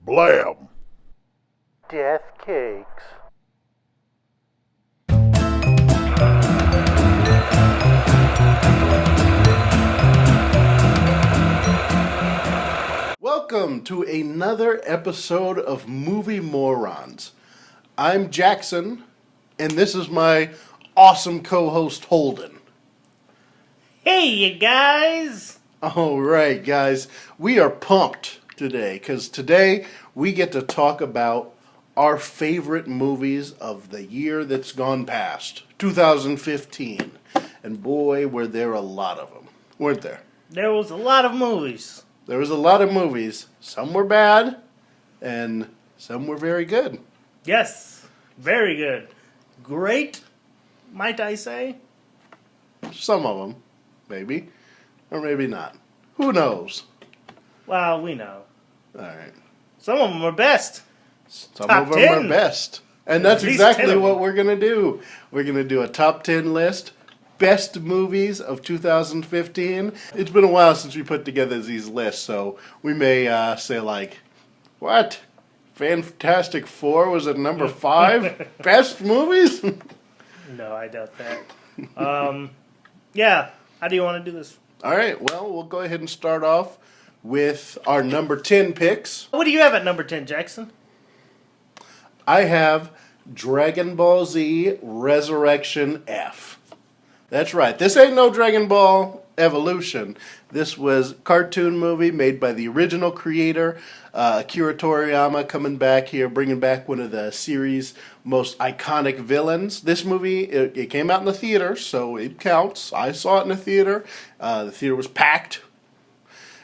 Blam! Death cakes. Welcome to another episode of Movie Morons. I'm Jackson, and this is my awesome co-host Holden. Hey, you guys! All right, guys, we are pumped today because today we get to talk about our favorite movies of the year that's gone past, 2015. And boy, were there a lot of them, weren't there? There was a lot of movies. There was a lot of movies. Some were bad, and some were very good. Yes, very good. Great, might I say? Some of them, maybe, or maybe not. Who knows? Well, we know. All right. Some of them are best. Some Top of them 10. are best. And that's At least exactly 10 of what them. we're going to do. We're going to do a top 10 list. Best movies of 2015. It's been a while since we put together these lists, so we may say like, what? Fantastic Four was at number 5? Best movies? No, I doubt that. Yeah, how do you want to do this? All right, well, we'll go ahead and start off with our number 10 picks. What do you have at number 10, Jackson? I have Dragon Ball Z Resurrection F. That's right. This ain't no Dragon Ball Evolution. This was a cartoon movie made by the original creator, Akira Toriyama, coming back here, bringing back one of the series' most iconic villains. This movie, it came out in the theater, so it counts. I saw it in the theater. The theater was packed.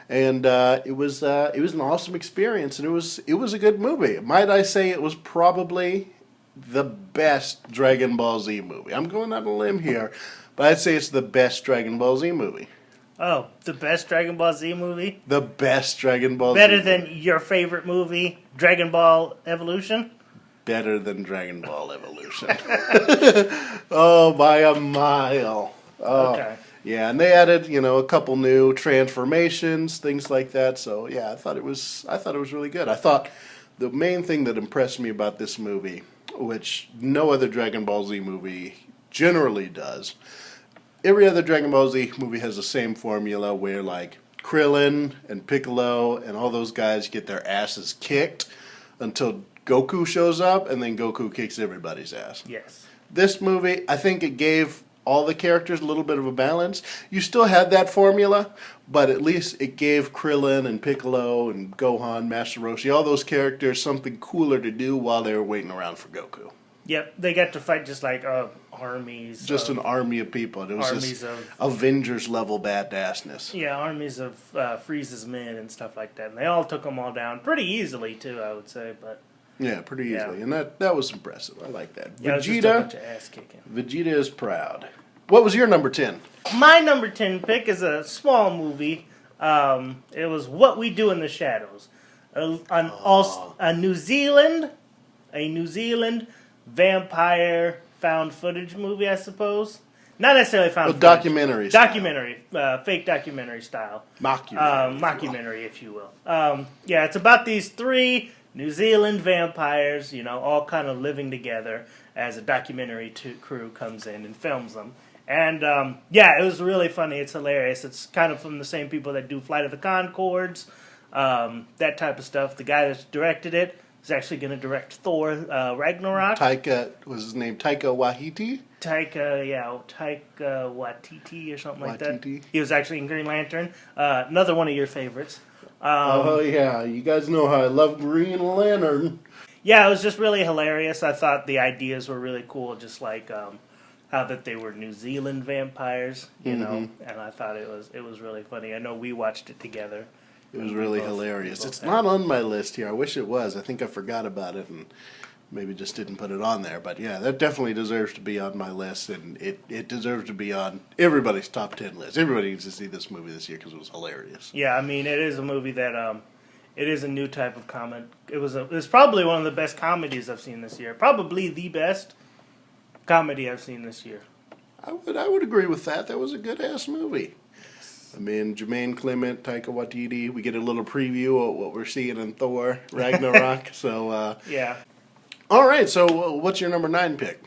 And it was an awesome experience, and it was a good movie. Might I say it was probably the best Dragon Ball Z movie. I'm going on a limb here, but I'd say it's the best Dragon Ball Z movie. Oh, the best Dragon Ball Z movie? The best Dragon Ball Better Z. than your favorite movie, Dragon Ball Evolution? Better than Dragon Ball Evolution. Oh, by a mile. Oh. Okay. Yeah, and they added, a couple new transformations, things like that. So yeah, I thought it was really good. I thought the main thing that impressed me about this movie, which no other Dragon Ball Z movie generally does, every other Dragon Ball Z movie has the same formula where like Krillin and Piccolo and all those guys get their asses kicked until Goku shows up, and then Goku kicks everybody's ass. Yes. This movie, I think it gave all the characters a little bit of a balance. You still had that formula, but at least it gave Krillin and Piccolo and Gohan, Master Roshi, all those characters something cooler to do while they were waiting around for Goku. Yep, they got to fight just like armies. Just an army of people. It was armies this of- Avengers level badassness. Yeah, armies of Frieza's men and stuff like that. And they all took them all down pretty easily, too, I would say. But Yeah, pretty Yeah. easily. And that was impressive. I like that. yeah, it was just a bunch of ass kicking. Vegeta is proud. What was your number 10? My number 10 pick is a small movie. It was What We Do in the Shadows. A New Zealand vampire found footage movie, I suppose. Not necessarily found footage. Documentary style. Fake documentary style. Mockumentary. If you will. Yeah, it's about these 3 New Zealand vampires, all kind of living together as a documentary crew comes in and films them. And, it was really funny. It's hilarious. It's kind of from the same people that do Flight of the Conchords, that type of stuff. The guy that directed it is actually going to direct Thor Ragnarok. Was his name Taika Waititi? Taika Waititi or something like that. Waititi. He was actually in Green Lantern. Another one of your favorites. Oh, yeah. You guys know how I love Green Lantern. Yeah, it was just really hilarious. I thought the ideas were really cool, just like how that they were New Zealand vampires, know, and I thought it was really funny. I know we watched it together. It was really hilarious. It's not on my list here. I wish it was. I think I forgot about it and maybe just didn't put it on there. But yeah, that definitely deserves to be on my list, and it deserves to be on everybody's top 10 list. Everybody needs to see this movie this year because it was hilarious. Yeah, I mean, it is a movie that it is a new type of comment. It's probably one of the best comedies I've seen this year. Probably the best comedy I've seen this year. I would agree with that. That was a good ass movie. I mean, Jermaine Clement, Taika Waititi. We get a little preview of what we're seeing in Thor Ragnarok. So, Yeah. all right. So, what's your number 9 pick?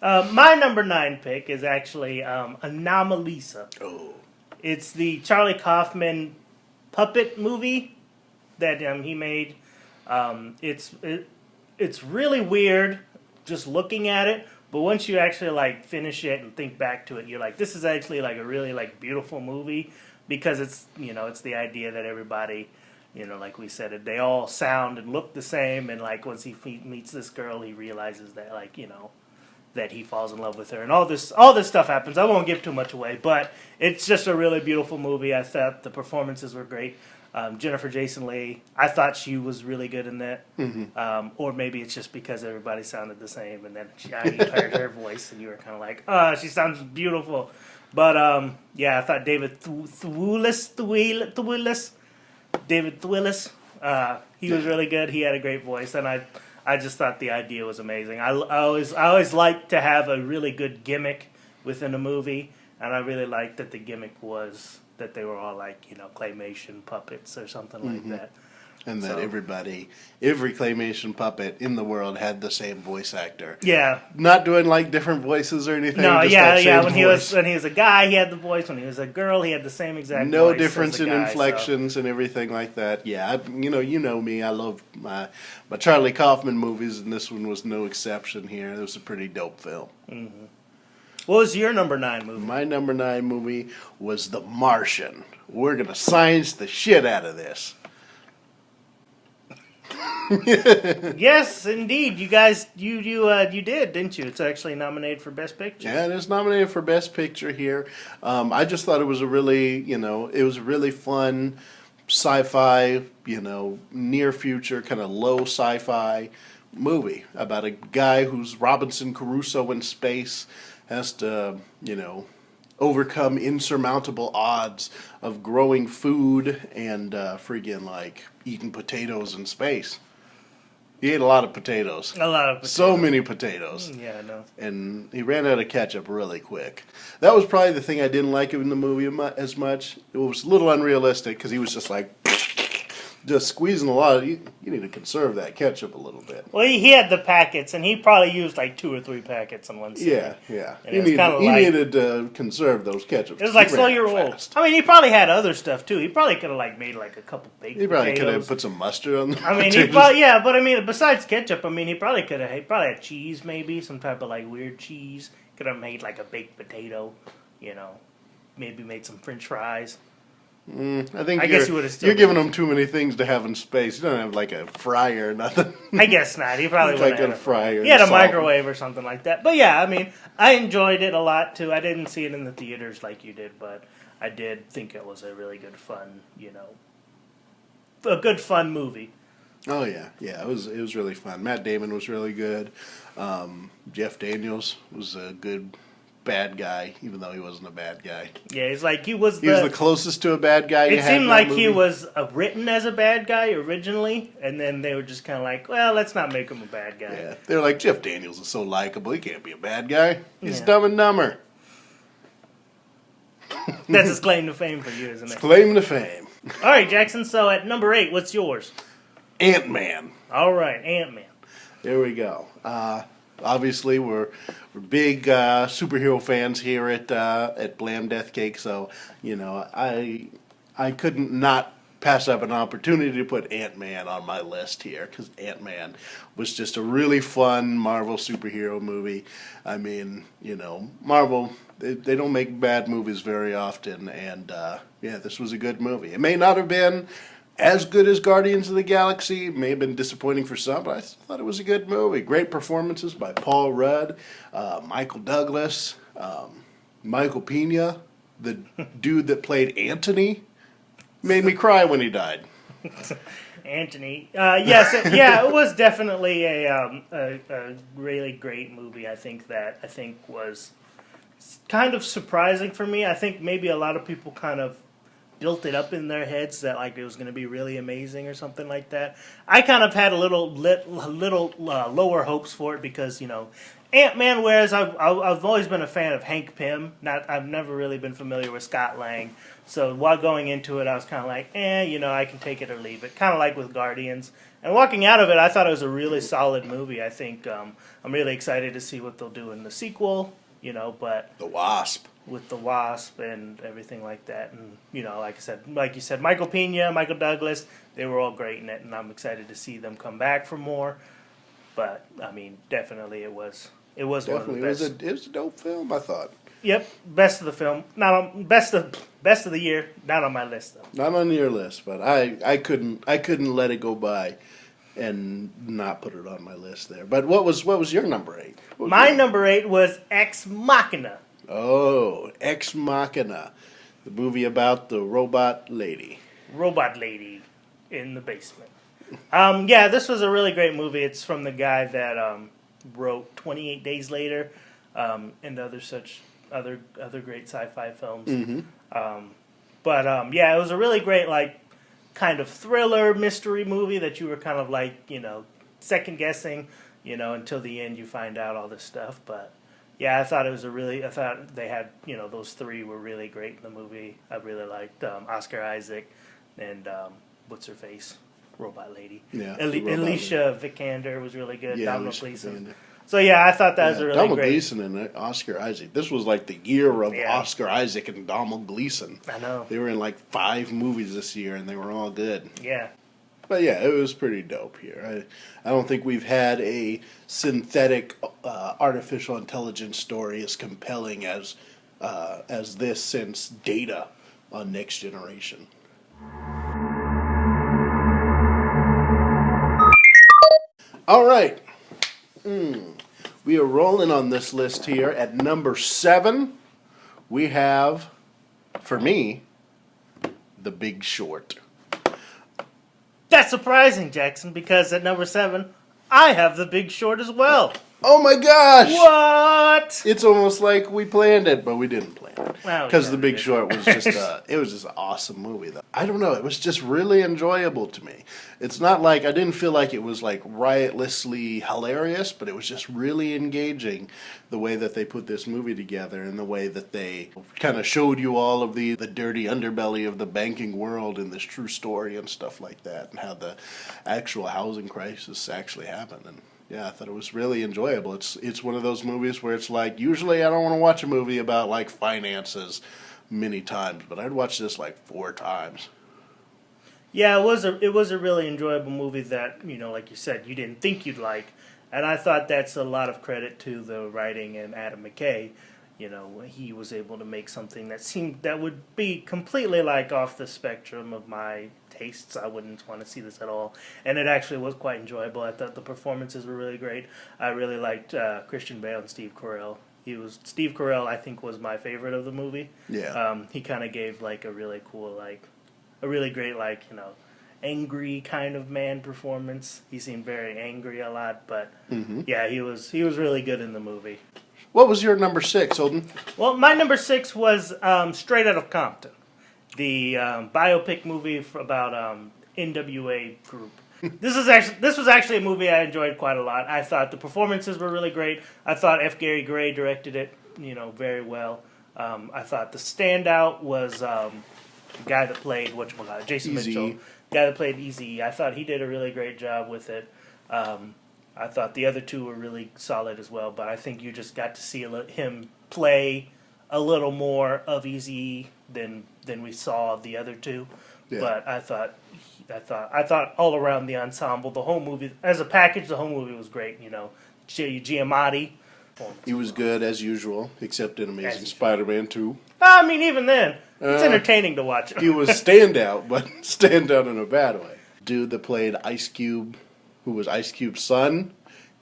My number 9 pick is actually Anomalisa. Oh, It's the Charlie Kaufman puppet movie that he made. It's really weird just looking at it, but once you actually like finish it and think back to it, you're like, this is actually like a really like beautiful movie because it's it's the idea that everybody, like we said, they all sound and look the same, and like once he meets this girl, he realizes that that he falls in love with her, and all this stuff happens. I won't give too much away, but it's just a really beautiful movie. I thought the performances were great. Jennifer Jason Leigh, I thought she was really good in that. Mm-hmm. Or maybe it's just because everybody sounded the same, and then you heard her voice, and you were kind of like, oh, she sounds beautiful. But I thought David Thewlis, he was really good. He had a great voice, and I just thought the idea was amazing. I always like to have a really good gimmick within a movie, and I really liked that the gimmick was that they were all like, claymation puppets or something like that. And that every claymation puppet in the world had the same voice actor. Yeah. Not doing like different voices or anything. No, just yeah, that yeah. same When he was a guy, he had the voice. When he was a girl, he had the same exact voice. No difference as a in guy, inflections and everything like that. Yeah, you know me. I love my Charlie Kaufman movies, and this one was no exception here. It was a pretty dope film. Mm-hmm. What was your number 9 movie? My number 9 movie was The Martian. We're gonna science the shit out of this. Yes, indeed. You guys, you did, didn't you? It's actually nominated for Best Picture. Yeah, it is nominated for Best Picture here. I just thought it was a really, fun sci-fi, near future, kind of low sci-fi movie about a guy who's Robinson Crusoe in space, has to, overcome insurmountable odds of growing food and friggin' like eating potatoes in space. He ate a lot of potatoes. A lot of potatoes. So many potatoes. Yeah, I know. And he ran out of ketchup really quick. That was probably the thing I didn't like in the movie as much. It was a little unrealistic because he was just like, just squeezing a lot. You need to conserve that ketchup a little bit. Well, he had the packets, and he probably used like 2 or 3 packets in one sitting. Yeah. And He needed to conserve those ketchups. It was like, He so ran you're old. fast. I mean, he probably had other stuff too. He probably could have like made like a couple baked potatoes. He probably could have put some mustard on the I mean, potatoes. but I mean, besides ketchup, I mean, he probably had cheese, maybe some type of like weird cheese. Could have made like a baked potato, maybe made some French fries. I think guess you would've still you're giving been- him too many things to have in space. You don't have like a fryer or nothing. I guess not. He probably would Like have a fryer. He had a salt. microwave or something like that. But yeah, I mean, I enjoyed it a lot too. I didn't see it in the theaters like you did, but I did think it was a really good fun, a good fun movie. Oh yeah. It was really fun. Matt Damon was really good. Jeff Daniels was a good bad guy, even though he wasn't a bad guy. Yeah, it's like he was the closest to a bad guy. It seemed like he was written as a bad guy originally, and then they were just kind of like, well, let's not make him a bad guy. Yeah, they were like, Jeff Daniels is so likable. He can't be a bad guy. He's Yeah. Dumb and Dumber. That's his claim to fame for you, isn't it? Claim to fame. All right, Jackson. So at number 8, what's yours? Ant-Man. All right, AntMan. There we go. Obviously, we're big superhero fans here at Blam Death Cake, so I couldn't not pass up an opportunity to put Ant-Man on my list here because Ant-Man was just a really fun Marvel superhero movie. I mean, Marvel they don't make bad movies very often, and this was a good movie. It may not have been as good as Guardians of the Galaxy. It may have been disappointing for some, but I thought it was a good movie. Great performances by Paul Rudd, Michael Douglas, Michael Pena, the dude that played Anthony. Made me cry when he died. Anthony. Yes, it was definitely a really great movie. I think was kind of surprising for me. I think maybe a lot of people kind of built it up in their heads that like it was going to be really amazing or something like that. I kind of had a little lower hopes for it because AntMan. Whereas I've always been a fan of Hank Pym. I've never really been familiar with Scott Lang. So while going into it, I was kind of like, I can take it or leave it. Kind of like with Guardians. And walking out of it, I thought it was a really solid movie. I think I'm really excited to see what they'll do in the sequel. But The Wasp. With the Wasp and everything like that, and like you said, Michael Pena, Michael Douglas, they were all great in it, and I'm excited to see them come back for more. But I mean, definitely it was one of the best. It was a dope film, I thought. Yep, best of the film, best of the year. Not on my list though. Not on your list, but I couldn't let it go by and not put it on my list there. But what was your number 8? My number 8 was Ex Machina. Oh, Ex Machina, the movie about the robot lady. Robot lady in the basement. This was a really great movie. It's from the guy that wrote 28 Days Later and other great sci-fi films. Mm-hmm. It was a really great kind of thriller mystery movie that you were kind of second guessing, until the end you find out all this stuff. But yeah, I thought they had, those three were really great in the movie. I really liked Oscar Isaac and what's her face, robot lady. Yeah, Alicia Vikander was really good. Yeah, Domhnall Gleeson. Vikander. So yeah, I thought that was a really Domhnall great. Gleeson and Oscar Isaac. This was like the year of Oscar Isaac and Domhnall Gleeson. I know. They were in 5 movies this year, and they were all good. Yeah. But yeah, it was pretty dope here. I don't think we've had a synthetic artificial intelligence story as compelling as this since Data on Next Generation. All right. We are rolling on this list here. At number 7, we have, for me, The Big Short. That's surprising, Jackson, because at number 7, I have The Big Short as well. Oh my gosh! What? It's almost like we planned it, but we didn't plan it. Well, Because The Big Short was just it was just an awesome movie. Though I don't know, it was just really enjoyable to me. It's not like I didn't feel like it was riotously hilarious, but it was just really engaging the way that they put this movie together and the way that they kind of showed you all of the dirty underbelly of the banking world in this true story and stuff like that, and how the actual housing crisis actually happened. And yeah, I thought it was really enjoyable. It's one of those movies where it's usually I don't want to watch a movie about finances many times, but I'd watch this 4 times. Yeah, it was a really enjoyable movie that, like you said, you didn't think you'd like. And I thought that's a lot of credit to the writing and Adam McKay. He was able to make something that would be completely off the spectrum of my tastes. I wouldn't want to see this at all. And it actually was quite enjoyable. I thought the performances were really great. I really liked Christian Bale and Steve Carell. Steve Carell, I think, was my favorite of the movie. Yeah. He kind of gave a really cool, a really great angry kind of man performance. He seemed very angry a lot, but yeah, he was really good in the movie. What was your number 6, Holden? Well, my number 6 was Straight Out of Compton, the biopic movie about NWA group. This was actually a movie I enjoyed quite a lot. I thought the performances were really great. I thought F. Gary Gray directed it, very well. I thought the standout was the guy that played Jason Easy. Mitchell, guy that played Easy. I thought he did a really great job with it. I thought the other two were really solid as well, but I think you just got to see him play a little more of Easy than we saw of the other two. Yeah. But I thought all around the ensemble, the whole movie as a package, the whole movie was great. Giamatti. He was good as usual, except in Amazing Spider-Man 2. I mean, even then, it's entertaining to watch. He was standout, but standout in a bad way. Dude that played Ice Cube, who was Ice Cube's son,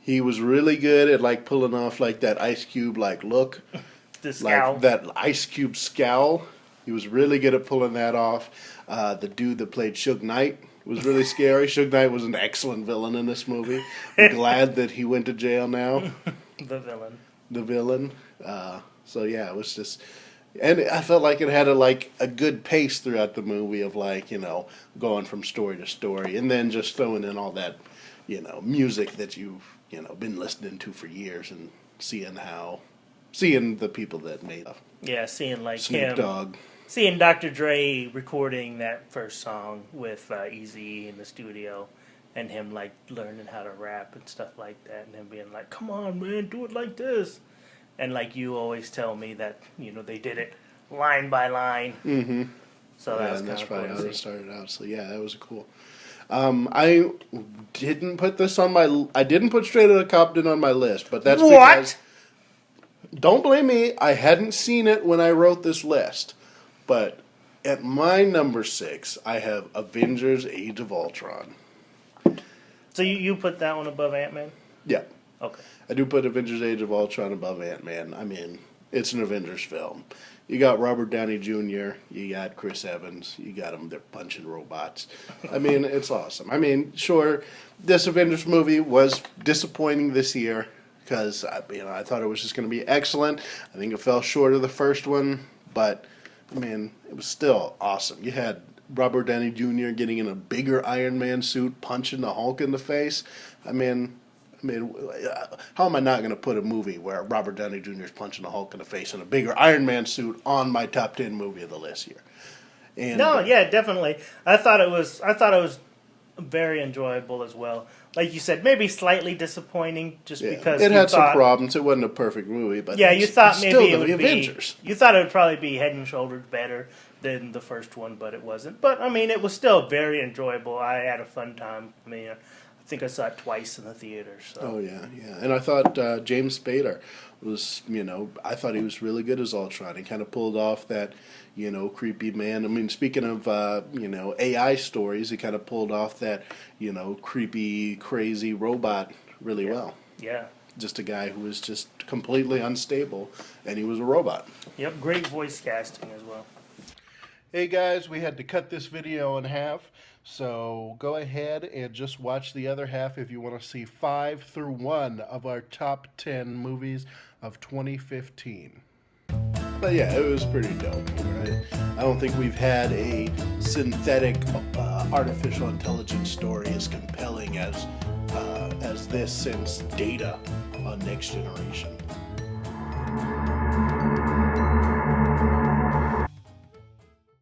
he was really good at pulling off that Ice Cube look, the scowl, that Ice Cube scowl. He was really good at pulling that off. The dude that played Suge Knight was really scary. Suge Knight was an excellent villain in this movie. I'm glad that he went to jail now. The villain. So yeah, And I felt like it had a good pace throughout the movie of going from story to story, and then just throwing in all that music that you've been listening to for years, and seeing the people that made it. Yeah, seeing Snoop Dogg. Seeing Dr. Dre recording that first song with Eazy in the studio, and him learning how to rap and stuff like that, and him being like, "Come on, man, do it like this." And you always tell me that they did it line by line. Mm-hmm. So that was and that's kind probably of how cool. it started out. So yeah, that was cool. I didn't put this on my. I didn't put Straight Outta Compton on my list, but that's because. Don't blame me. I hadn't seen it when I wrote this list, but at my number 6, I have Avengers: Age of Ultron. So you put that one above Ant-Man? Yeah. Okay. I do put Avengers: Age of Ultron above Ant-Man. I mean, it's an Avengers film. You got Robert Downey Jr., you got Chris Evans, you got them, they're punching robots. I mean, it's awesome. I mean, sure, this Avengers movie was disappointing this year because, I thought it was just going to be excellent. I think it fell short of the first one, but, I mean, it was still awesome. You had Robert Downey Jr. getting in a bigger Iron Man suit, punching the Hulk in the face. I mean, how am I not going to put a movie where Robert Downey Jr. is punching the Hulk in the face in a bigger Iron Man suit on my top 10 movie of the list here? And, Yeah, definitely. I thought it was very enjoyable as well. Like you said, maybe slightly disappointing just because it had some problems. It wasn't a perfect movie, but yeah, you thought still maybe it the would Avengers. You thought it would probably be head and shoulders better than the first one, but it wasn't. But I mean, it was still very enjoyable. I had a fun time. I mean, I think I saw it twice in the theater. So. Oh yeah, and I thought James Spader was, I thought he was really good as Ultron. He kind of pulled off that, creepy man. I mean, speaking of AI stories, he kind of pulled off that, creepy, crazy robot really well. Yeah. Just a guy who was just completely unstable, and he was a robot. Yep, great voice casting as well. Hey guys, we had to cut this video in half, so go ahead and just watch the other half if you want to see 5 through 1 of our top 10 movies of 2015. But yeah, it was pretty dope. Right? I don't think we've had a synthetic artificial intelligence story as compelling as this since Data on Next Generation.